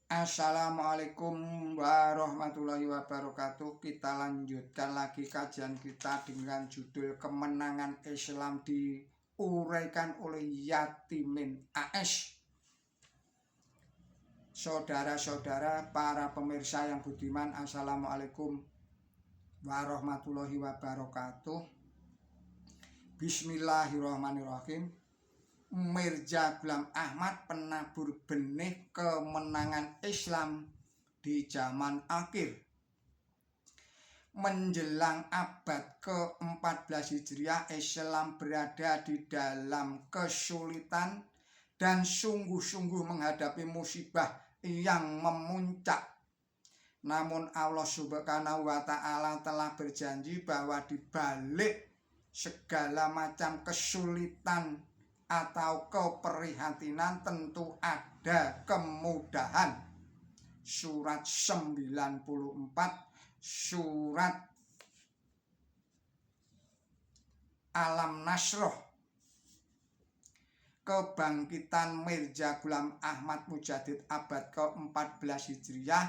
Assalamualaikum warahmatullahi wabarakatuh. Kita lanjutkan lagi kajian kita dengan judul Kemenangan Islam diuraikan oleh Yatimin AS. Saudara-saudara, para pemirsa yang budiman, Assalamualaikum warahmatullahi wabarakatuh. Bismillahirrahmanirrahim. Mirza Ghulam Ahmad, penabur benih kemenangan Islam di zaman akhir. Menjelang abad ke-14 Hijriah, Islam berada di dalam kesulitan dan sungguh-sungguh menghadapi musibah yang memuncak. Namun Allah Subhanahu wa Ta'ala telah berjanji bahwa di balik segala macam kesulitan atau keprihatinan tentu ada kemudahan. Surat 94, surat Alam Nasroh. Kebangkitan Mirza Ghulam Ahmad Mujadid abad ke-14 Hijriah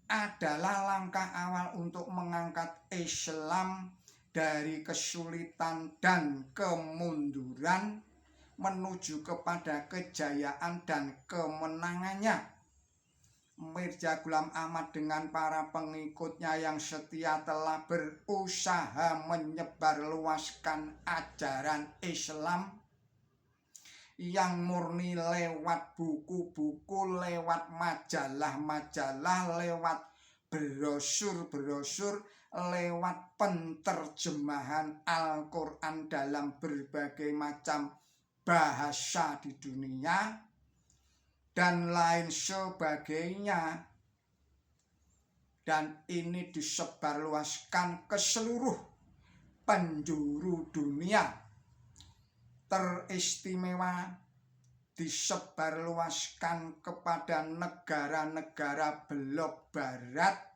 adalah langkah awal untuk mengangkat Islam dari kesulitan dan kemunduran menuju kepada kejayaan dan kemenangannya. Mirza Ghulam Ahmad dengan para pengikutnya yang setia telah berusaha menyebarluaskan ajaran Islam yang murni lewat buku-buku, lewat majalah-majalah, lewat brosur-brosur, lewat penterjemahan Al-Quran dalam berbagai macam bahasa di dunia dan lain sebagainya, dan ini disebarluaskan ke seluruh penjuru dunia. Teristimewa disebarluaskan kepada negara-negara blok barat,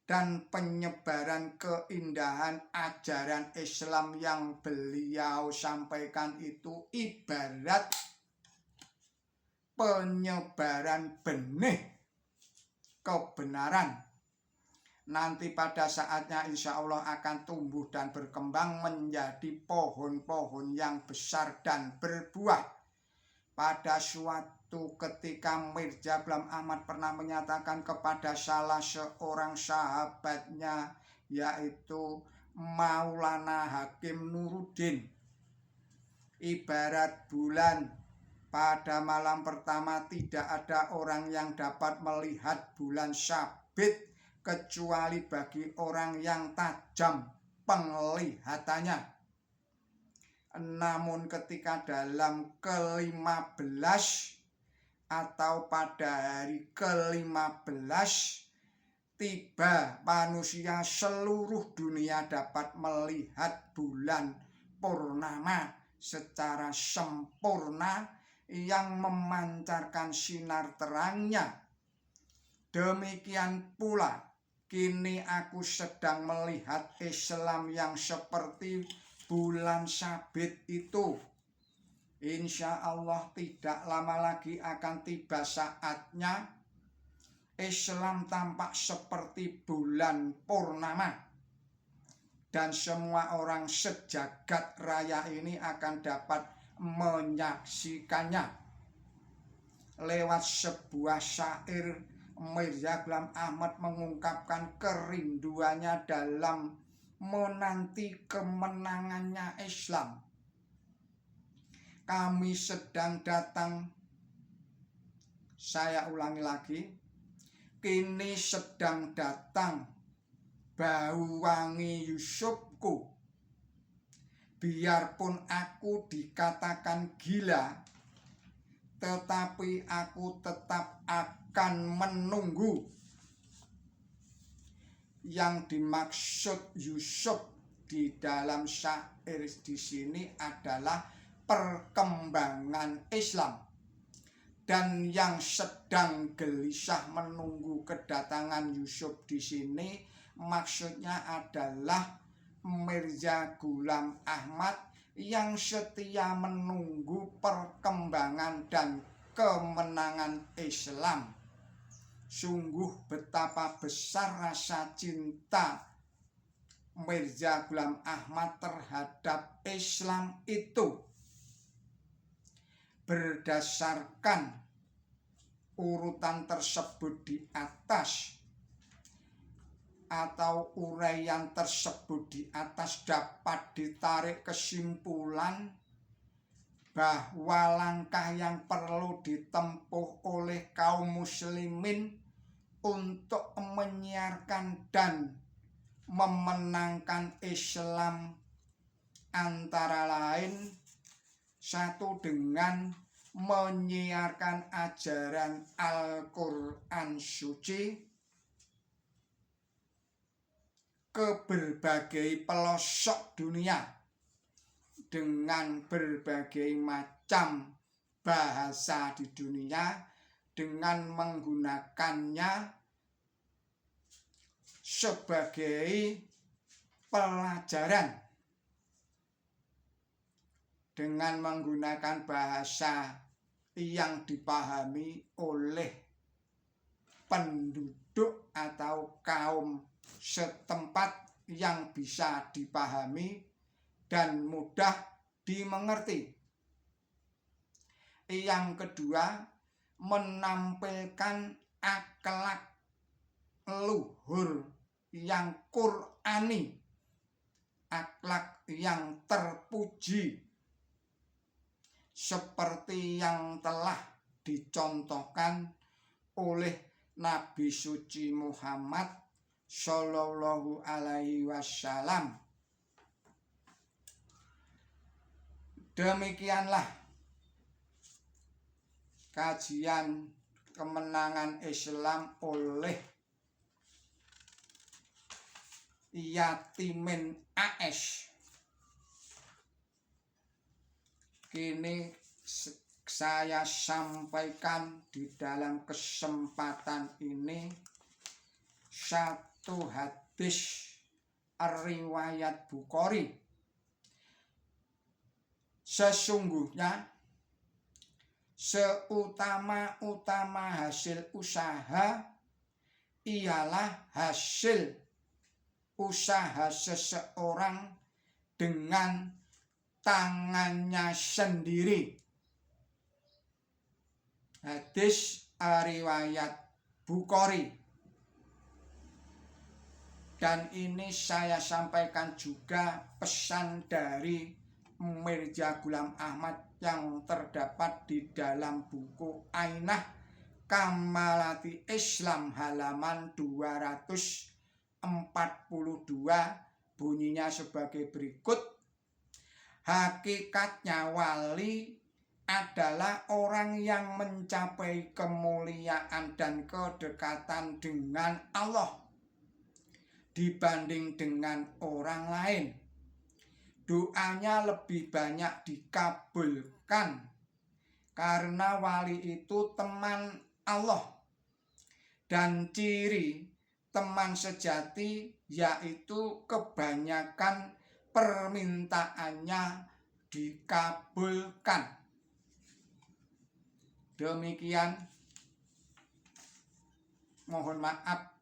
dan penyebaran keindahan ajaran Islam yang beliau sampaikan itu ibarat penyebaran benih kebenaran. Nanti pada saatnya insya Allah akan tumbuh dan berkembang menjadi pohon-pohon yang besar dan berbuah. Pada suatu ketika Mirza Ghulam Ahmad pernah menyatakan kepada salah seorang sahabatnya, yaitu Maulana Hakim Nuruddin, ibarat bulan pada malam pertama tidak ada orang yang dapat melihat bulan sabit kecuali bagi orang yang tajam penglihatannya. Namun ketika dalam ke-15 atau pada hari ke-15 tiba manusia seluruh dunia dapat melihat bulan purnama secara sempurna yang memancarkan sinar terangnya. Demikian pula kini aku sedang melihat Islam yang seperti bulan sabit itu. Insya Allah tidak lama lagi akan tiba saatnya Islam tampak seperti bulan purnama, dan semua orang sejagat raya ini akan dapat menyaksikannya. Lewat sebuah syair, Mirza Ghulam Ahmad mengungkapkan kerinduannya dalam menanti kemenangannya Islam. Kami sedang datang, saya ulangi lagi, kini sedang datang bau wangi Yusufku. Biarpun aku dikatakan gila, tetapi aku tetap akan menunggu. Yang dimaksud Yusuf di dalam syair di sini adalah perkembangan Islam, dan yang sedang gelisah menunggu kedatangan Yusuf di sini maksudnya adalah Mirza Ghulam Ahmad yang setia menunggu perkembangan dan kemenangan Islam. Sungguh betapa besar rasa cinta Mirza Ghulam Ahmad terhadap Islam itu. Berdasarkan urutan tersebut di atas atau uraian tersebut di atas dapat ditarik kesimpulan bahwa langkah yang perlu ditempuh oleh kaum muslimin untuk menyiarkan dan memenangkan Islam antara lain satu dengan menyiarkan ajaran Al-Quran suci ke berbagai pelosok dunia dengan berbagai macam bahasa di dunia dengan menggunakannya sebagai pelajaran, dengan menggunakan bahasa yang dipahami oleh penduduk atau kaum setempat yang bisa dipahami dan mudah dimengerti. Yang kedua, menampilkan akhlak luhur yang Qur'ani, akhlak yang terpuji seperti yang telah dicontohkan oleh Nabi suci Muhammad Shallallahu Alaihi Wasallam. Demikianlah kajian kemenangan Islam oleh Yatimin AS. Kini saya sampaikan di dalam kesempatan ini satu hadis riwayat Bukhari. Sesungguhnya seutama-utama hasil usaha ialah hasil usaha seseorang dengan tangannya sendiri. Hadis riwayat Bukhari. Dan ini saya sampaikan juga pesan dari Mirza Ghulam Ahmad yang terdapat di dalam buku Ainah Kamalati Islam halaman 242. Bunyinya sebagai berikut. Hakikatnya wali adalah orang yang mencapai kemuliaan dan kedekatan dengan Allah dibanding dengan orang lain. Doanya lebih banyak dikabulkan karena wali itu teman Allah. Dan ciri teman sejati yaitu kebanyakan permintaannya dikabulkan. Demikian, mohon maaf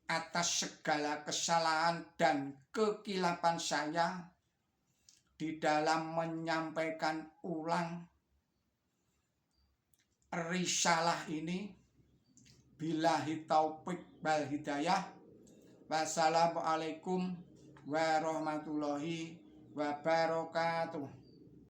atas segala kesalahan dan kekilapan saya di dalam menyampaikan ulang risalah ini. Billahi taufik wal hidayah. Wassalamualaikum warahmatullahi wabarakatuh.